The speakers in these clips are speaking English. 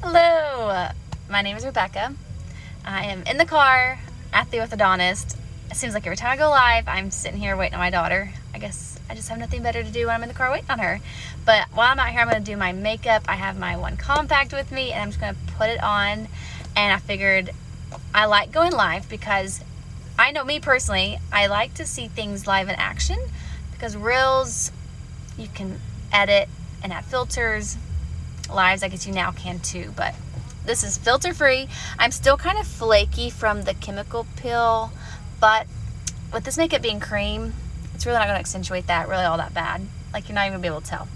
Hello, my name is Rebecca. I am in the car at the orthodontist. It seems like every time I go live, I'm sitting here waiting on my daughter. I guess I just have nothing better to do when I'm in the car waiting on her. But while I'm out here, I'm going to do my makeup. I have my one compact with me, and I'm just going to put it on. And I figured I like going live because I know me personally, I like to see things live in action because Reels, you can edit and add filters. Lives, I guess you now can too, but this is filter free. I'm still kind of flaky from the chemical peel, but with this makeup being cream, it's really not going to accentuate that really all that bad. Like, you're not even going to be able to tell.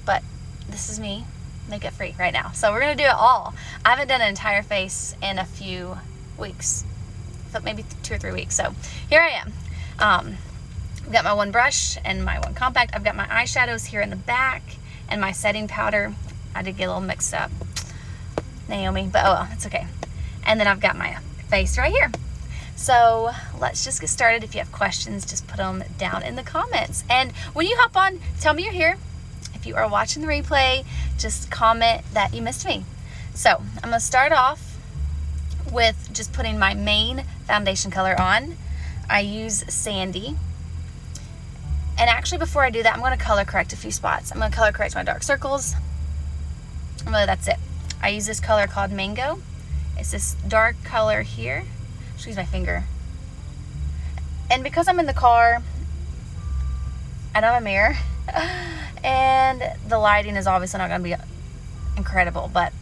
But this is me, makeup free right now. So we're going to do it all. I haven't done an entire face in a few weeks, so maybe 2 or 3 weeks. So here I am. I've got my one brush and my one compact. I've got my eyeshadows here in the back and my setting powder. I did get a little mixed up, Naomi, but oh well, it's okay. And then I've got my face right here. So let's just get started. If you have questions, just put them down in the comments. And when you hop on, tell me you're here. If you are watching the replay, just comment that you missed me. So I'm gonna start off with just putting my main foundation color on. I use Sandy. And actually before I do that, I'm gonna color correct a few spots. I'm gonna color correct my dark circles. Really, that's it. I use this color called Mango. It's this dark color here. Excuse my finger. And because I'm in the car, I don't have a mirror. And the lighting is obviously not going to be incredible, but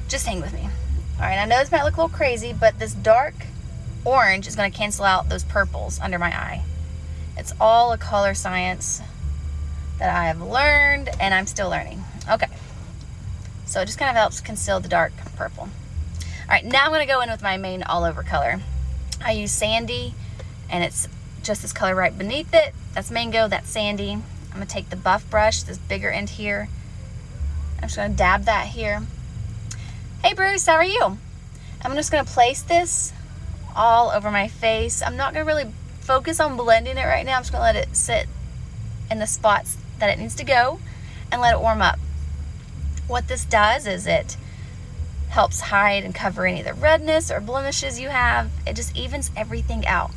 just hang with me. All right, I know this might look a little crazy, but this dark orange is going to cancel out those purples under my eye. It's all a color science that I have learned, and I'm still learning. Okay, so it just kind of helps conceal the dark purple. All right, now I'm going to go in with my main all over color. I use Sandy, and it's just this color right beneath it. That's Mango, that's Sandy. I'm going to take the buff brush, this bigger end here. I'm just going to dab that here. Hey Bruce, how are you? I'm just going to place this all over my face. I'm not going to really focus on blending it right now. I'm just going to let it sit in the spots that it needs to go and let it warm up. What this does is it helps hide and cover any of the redness or blemishes you have. It just evens everything out,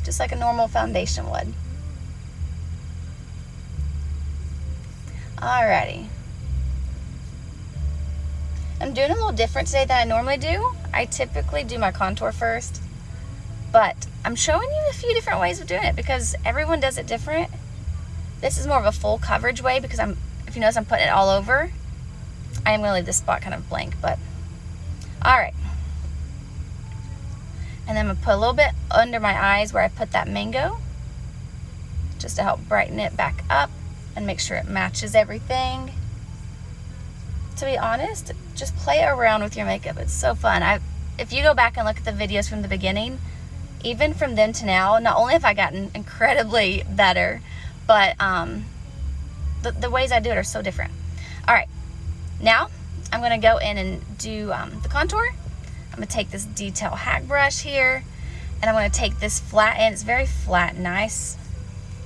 just like a normal foundation would. Alrighty. I'm doing a little different today than I normally do. I typically do my contour first, but I'm showing you a few different ways of doing it because everyone does it different. This is more of a full coverage way because if you notice, I'm putting it all over. I am going to leave this spot kind of blank, but all right. And then I'm going to put a little bit under my eyes where I put that Mango, just to help brighten it back up and make sure it matches everything. To be honest, just play around with your makeup. It's so fun. If you go back and look at the videos from the beginning, even from then to now, not only have I gotten incredibly better, but the ways I do it are so different. All right, now I'm going to go in and do the contour. I'm going to take this detail hack brush here, and I'm going to take this flat end. It's very flat and nice.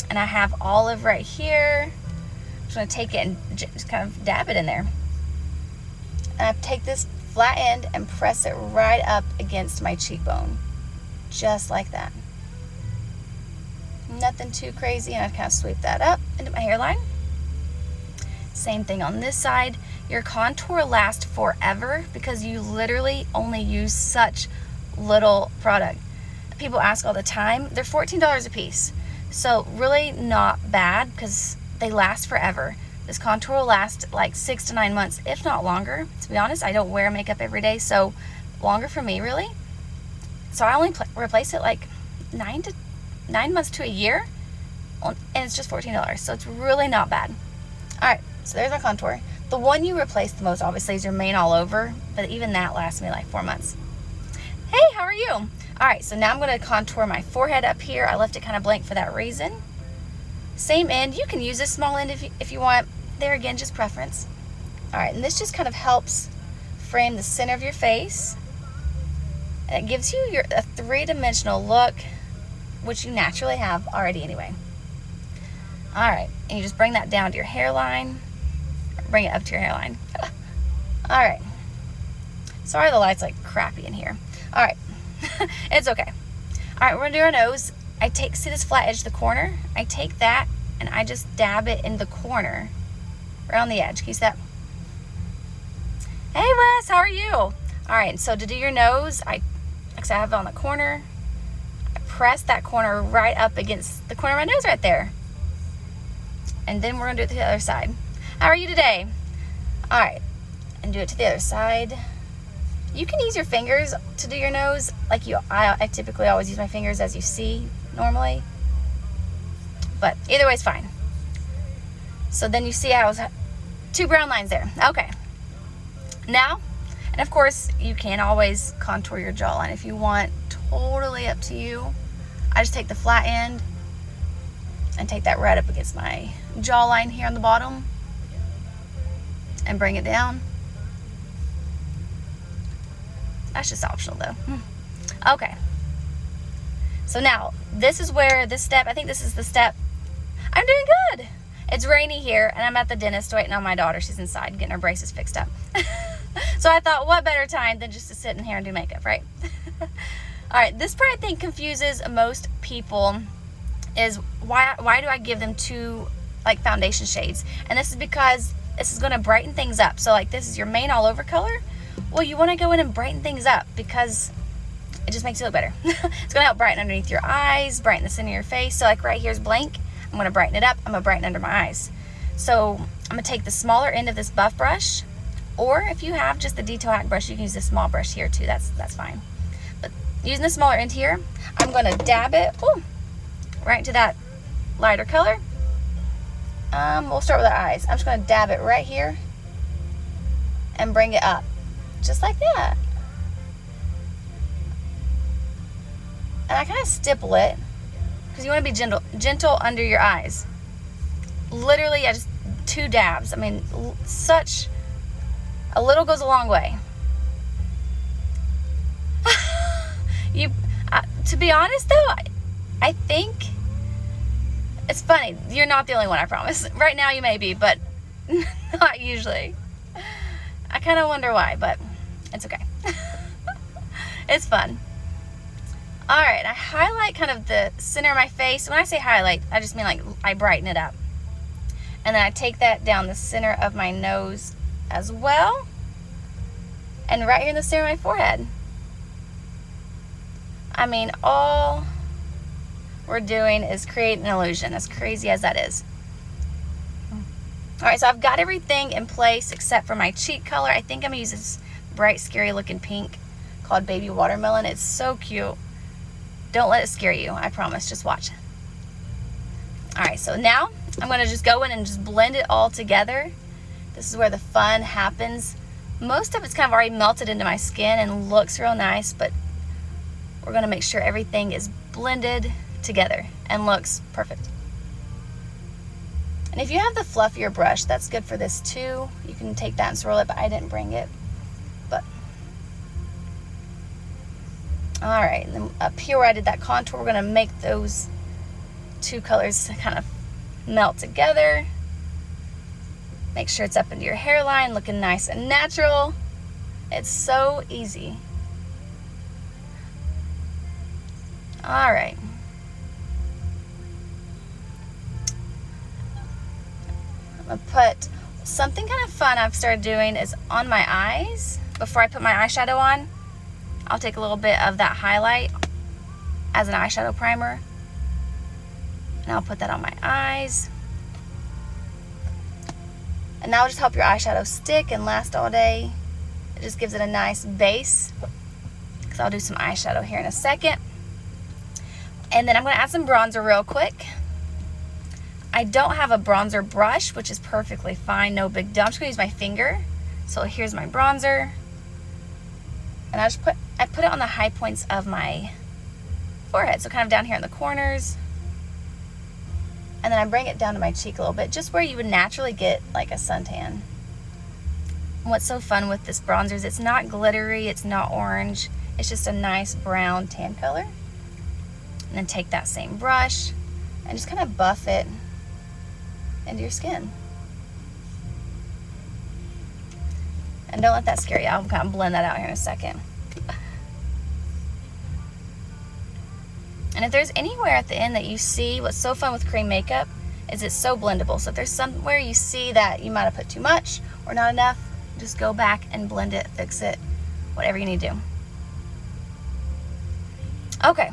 And I have olive right here. I'm just going to take it and just kind of dab it in there. And I take this flat end and press it right up against my cheekbone. Just like that. Nothing too crazy, and I kind of sweep that up into my hairline. Same thing on this side. Your contour lasts forever because you literally only use such little product. People ask all the time. They're $14 a piece. So really not bad because they last forever. This contour will last like 6 to 9 months, if not longer. To be honest, I don't wear makeup every day, so longer for me really. So I only replace it like 9 months to a year, and it's just $14. So it's really not bad. All right, so there's my contour. The one you replace the most, obviously, is your main all over, but even that lasts me like 4 months. Hey, how are you? All right, so now I'm gonna contour my forehead up here. I left it kind of blank for that reason. Same end. You can use a small end if you want. There again, just preference. All right, and this just kind of helps frame the center of your face. And it gives you a three-dimensional look, which you naturally have already anyway. All right, and you just bring that down to your hairline. bring it up to your hairline. All right. Sorry the light's like crappy in here. All right. It's okay. All right, we're gonna do our nose. See this flat edge of the corner? I take that and I just dab it in the corner, right on the edge. Can you see that? Hey Wes, how are you? All right, so to do your nose, I have it on the corner. I press that corner right up against the corner of my nose right there. And then we're gonna do it to the other side. How are you today? All right, and do it to the other side. You can use your fingers to do your nose. I typically always use my fingers, as you see normally. But either way is fine. So then you see I was 2 brown lines there. Okay. Now, and of course, you can always contour your jawline if you want. Totally up to you. I just take the flat end and take that right up against my jawline here on the bottom and bring it down. That's just optional though. Okay. So now, this is where this step, I think this is the step. I'm doing good. It's rainy here and I'm at the dentist waiting on my daughter. She's inside getting her braces fixed up. So I thought, what better time than just to sit in here and do makeup, right? All right, this part I think confuses most people is why do I give them 2 like foundation shades? And this is because this is gonna brighten things up. So like this is your main all over color. Well, you wanna go in and brighten things up because it just makes you look better. It's gonna help brighten underneath your eyes, brighten the center of your face. So like right here's blank. I'm gonna brighten it up. I'm gonna brighten under my eyes. So I'm gonna take the smaller end of this buff brush, or if you have just the detail hack brush, you can use this small brush here too. That's fine. But using the smaller end here, I'm gonna dab it right into that lighter color. We'll start with our eyes. I'm just gonna dab it right here and bring it up, just like that. And I kind of stipple it because you want to be gentle under your eyes. Literally, I just 2 dabs. I mean, such a little goes a long way. To be honest though, I think it's funny. You're not the only one, I promise. Right now you may be, but not usually. I kind of wonder why, but it's okay. It's fun. All right, I highlight kind of the center of my face. When I say highlight, I just mean like I brighten it up. And then I take that down the center of my nose as well. And right here in the center of my forehead. I mean, all we're doing is create an illusion, as crazy as that is. All right, so I've got everything in place except for my cheek color. I think I'm gonna use this bright, scary looking pink called Baby Watermelon. It's so cute. Don't let it scare you, I promise, just watch. All right, so now I'm gonna just go in and just blend it all together. This is where the fun happens. Most of it's kind of already melted into my skin and looks real nice, but we're gonna make sure everything is blended together and looks perfect. And if you have the fluffier brush, that's good for this too. You can take that and swirl it, but I didn't bring it. But all right, and then up here where I did that contour, we're gonna make those 2 colors kind of melt together. Make sure it's up into your hairline, looking nice and natural. It's so easy. All right. I'm gonna put something kind of fun I've started doing is on my eyes. Before I put my eyeshadow on, I'll take a little bit of that highlight as an eyeshadow primer. And I'll put that on my eyes. And that'll just help your eyeshadow stick and last all day. It just gives it a nice base. Because I'll do some eyeshadow here in a second. And then I'm going to add some bronzer real quick. I don't have a bronzer brush, which is perfectly fine, no big deal. I'm just going to use my finger. So here's my bronzer. And I put it on the high points of my forehead. So kind of down here in the corners. And then I bring it down to my cheek a little bit, just where you would naturally get like a suntan. And what's so fun with this bronzer is it's not glittery, it's not orange. It's just a nice brown tan color. And then take that same brush and just kind of buff it into your skin. don't let that scare you. I'll kind of blend that out here in a second. And if there's anywhere at the end that you see, what's so fun with cream makeup is it's so blendable. So if there's somewhere you see that you might have put too much or not enough, just go back and blend it, fix it, whatever you need to do. Okay,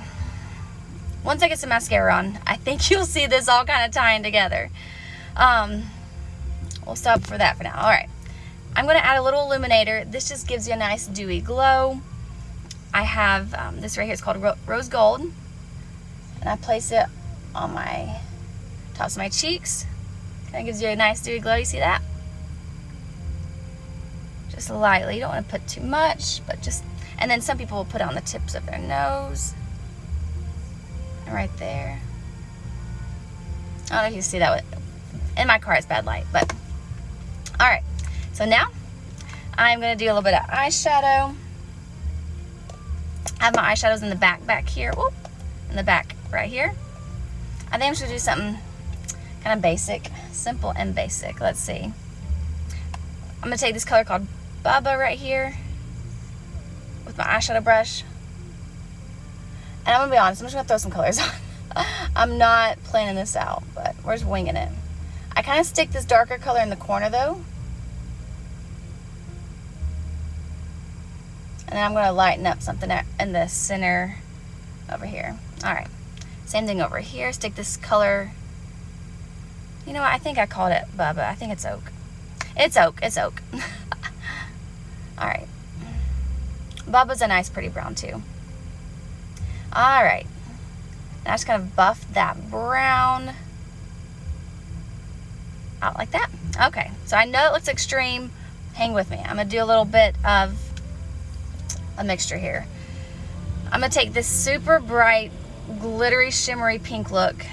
once I get some mascara on, I think you'll see this all kind of tying together. We'll stop for that for now. All right, I'm gonna add a little illuminator. This just gives you a nice dewy glow. I have this right here, it's called Rose Gold. And I place it on my tops of my cheeks. Kind of gives you a nice dewy glow, you see that? Just lightly, you don't want to put too much, but just, and then some people will put it on the tips of their nose. And right there. I don't know if you see that. In my car it's bad light, but. All right, so now I'm gonna do a little bit of eyeshadow. I have my eyeshadows in the back here. Whoop, in the back right here. I think I'm just gonna do something kind of basic, simple and basic. Let's see. I'm gonna take this color called Bubba right here with my eyeshadow brush. And I'm gonna be honest, I'm just gonna throw some colors on. I'm not planning this out, but we're just winging it. I kind of stick this darker color in the corner though. And then I'm gonna lighten up something in the center over here. All right, same thing over here. Stick this color. You know what, I think I called it Bubba. I think it's oak. It's oak, it's oak. All right, Bubba's a nice pretty brown too. All right, now just kind of buff that brown out like that. Okay, so I know it looks extreme. Hang with me. I'm gonna do a little bit of a mixture here. I'm gonna take this super bright, glittery, shimmery pink look.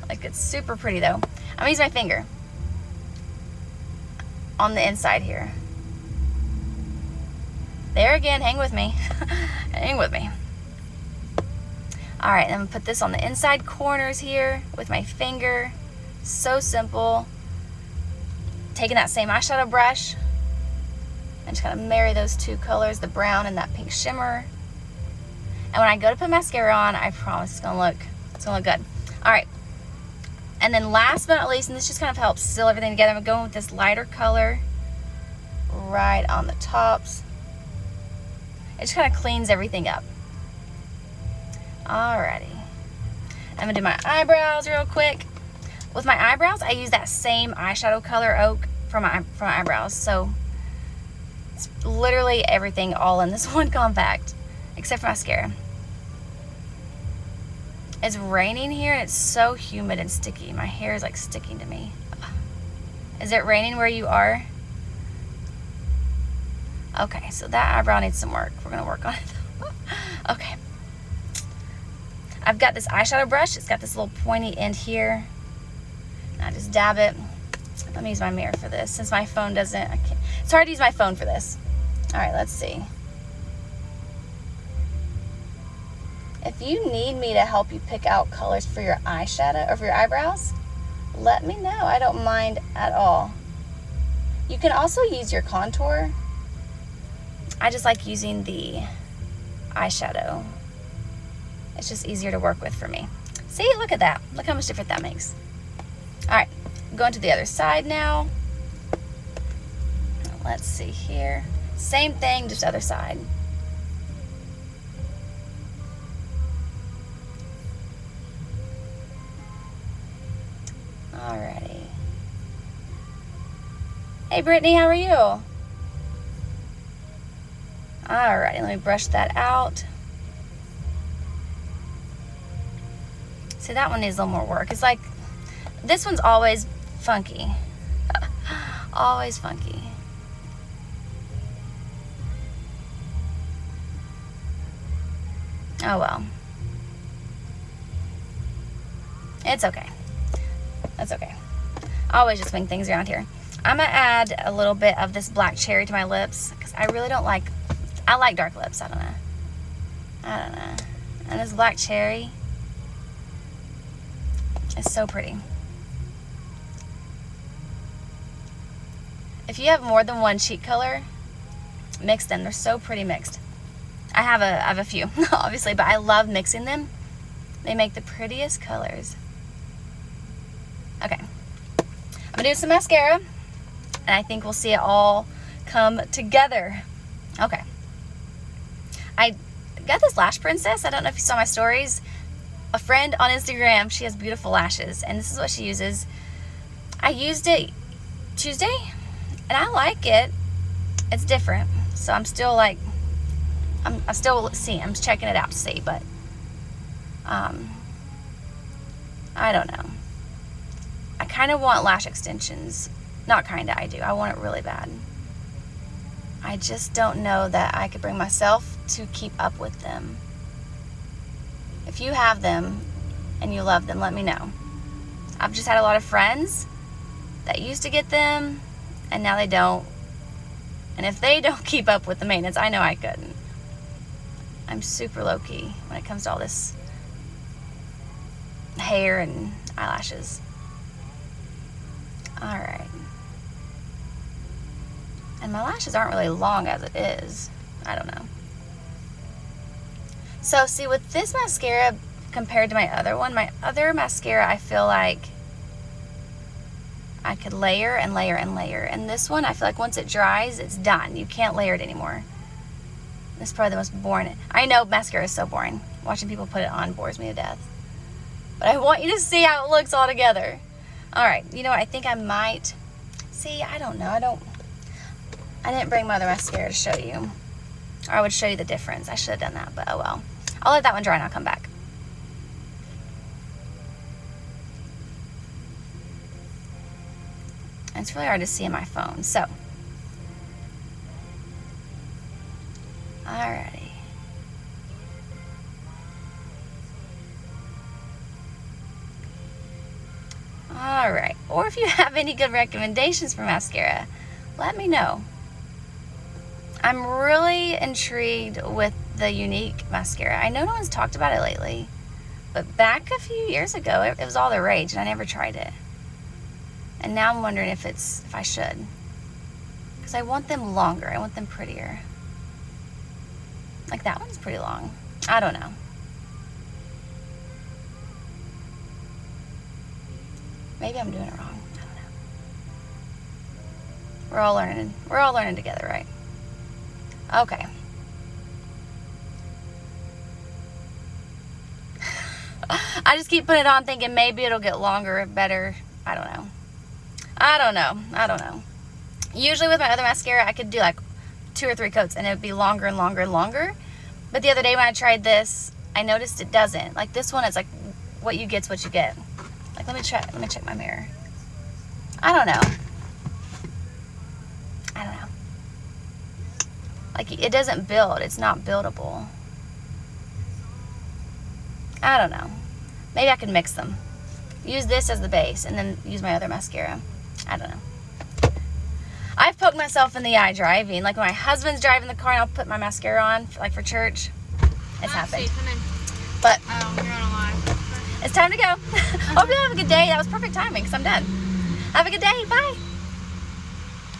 Like, it's super pretty though. I'm gonna use my finger on the inside here. There again, hang with me. Hang with me. All right, I'm gonna put this on the inside corners here with my finger. So simple. Taking that same eyeshadow brush and just kind of marry those two colors, the brown and that pink shimmer. And when I go to put mascara on, I promise it's gonna look good. All right, and then last but not least, and this just kind of helps seal everything together, I'm going with this lighter color right on the tops. It just kind of cleans everything up. Alrighty, I'm gonna do my eyebrows real quick. With my eyebrows, I use that same eyeshadow color oak for my eyebrows. So it's literally everything all in this one compact, except for mascara. It's raining here and it's so humid and sticky. My hair is like sticking to me. Is it raining where you are? Okay, so that eyebrow needs some work. We're gonna work on it. Okay. I've got this eyeshadow brush. It's got this little pointy end here. I just dab it. Let me use my mirror for this. Since my phone doesn't, I can't. It's hard to use my phone for this. All right, let's see. If you need me to help you pick out colors for your eyeshadow or for your eyebrows, let me know. I don't mind at all. You can also use your contour. I just like using the eyeshadow. It's just easier to work with for me. See, look at that. Look how much different that makes. All right, going to the other side now. Let's see here. Same thing, just other side. Alrighty. Hey Brittany, how are you? Alrighty, let me brush that out. See, that one needs a little more work. It's like, this one's always funky. Always funky. Oh well. It's okay. That's okay. I always just wing things around here. I'm gonna add a little bit of this black cherry to my lips because I really don't like, I like dark lips. I don't know. And this black cherry is so pretty. If you have more than one cheek color, mix them. They're so pretty mixed. I have a few, obviously, but I love mixing them. They make the prettiest colors. Okay. I'm going to do some mascara, and I think we'll see it all come together. Okay. I got this Lash Princess. I don't know if you saw my stories. A friend on Instagram, she has beautiful lashes, and this is what she uses. I used it Tuesday, and I like it. It's different, so I'm still like, I'm still seeing, I'm checking it out to see, but I don't know. I kind of want lash extensions. Not kind of, I do. I want it really bad. I just don't know that I could bring myself to keep up with them. If you have them and you love them, let me know. I've just had a lot of friends that used to get them and now they don't. And if they don't keep up with the maintenance, I know I couldn't. I'm super low-key when it comes to all this hair and eyelashes. Alright. And my lashes aren't really long as it is. I don't know. So, see, with this mascara compared to my other one, my other mascara, I feel like I could layer and layer and layer. And this one, I feel like once it dries, it's done. You can't layer it anymore. This is probably the most boring. I know mascara is so boring. Watching people put it on bores me to death. But I want you to see how it looks all together. Alright, you know what? I think I might... See, I don't know. I didn't bring my other mascara to show you. Or I would show you the difference. I should have done that, but oh well. I'll let that one dry and I'll come back. And it's really hard to see in my phone, so. Alrighty. Alright, or if you have any good recommendations for mascara, let me know. I'm really intrigued with the Unique mascara. I know no one's talked about it lately, but back a few years ago, it was all the rage, and I never tried it. And now I'm wondering if I should. Because I want them longer. I want them prettier. Like that one's pretty long. I don't know. Maybe I'm doing it wrong. I don't know. We're all learning. We're all learning together, right? Okay. I just keep putting it on thinking maybe it'll get longer, better. I don't know. I don't know. Usually with my other mascara, I could do like 2 or 3 coats and it would be longer and longer and longer. But the other day when I tried this, I noticed it doesn't. Like this one, it's like what you get's what you get. Like let me check my mirror. I don't know. Like it doesn't build. It's not buildable. I don't know. Maybe I could mix them. Use this as the base and then use my other mascara. I don't know. I've poked myself in the eye driving. Like when my husband's driving the car and I'll put my mascara on, like for church. It's happened. But you're on a live. It's time to go. Hope you have a good day. That was perfect timing because I'm done. Have a good day. Bye.